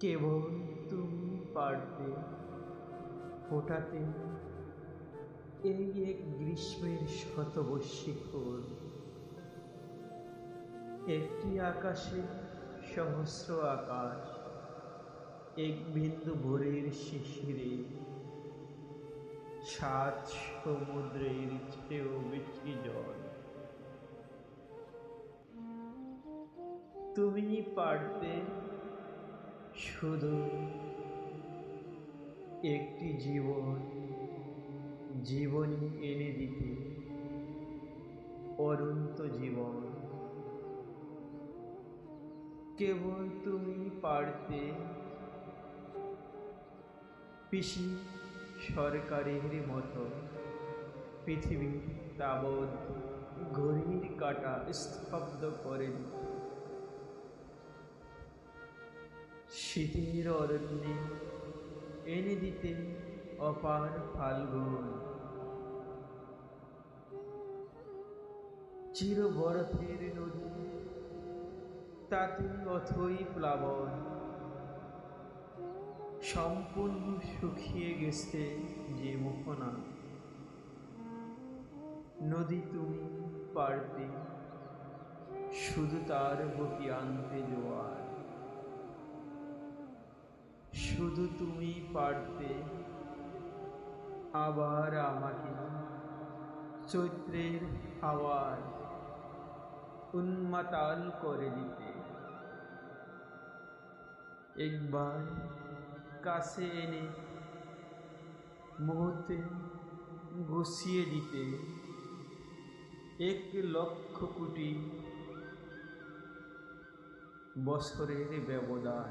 কেবল তুমি পারতে ফোটাতে এই এক গ্রীষ্মের শতবর্ষিকর, একটি আকাশে সহস্র আকাশ, এক বিন্দু ভোরের শিশিরে, সাত সমুদ্রের চেয়েও বেশি জল। তুমি পারতে শুধু একটি জীবনী এনে দিতে, অনন্ত জীবন। কেবল তুমি পারতে পিসি সরকারের মতো পৃথিবীর তাবৎ ঘড়ির কাঁটা স্তব্ধ করে দিতে। শীতের অরণ্যে এনে দিতে অপার ফাল্গুন, চির বরফের নদী তাতে অথই প্লাবন, সম্পূর্ণ শুকিয়ে গেছে যে মোহনা। নদী তুমি পারতে শুধু তার বকি আনতে জোয়ার, শুধু তুমি পারতে আবার আমাকে চৈত্রের হাওয়ায় উন্মাতাল করে দিতে। একবার কাছে এনে মুহূর্তে গুছিয়ে দিতে 1,00,000 কোটি বছরের ব্যবধান,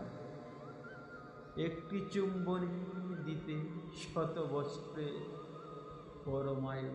একটি চুম্বনে দিতে শত বছরের পরমায়ু।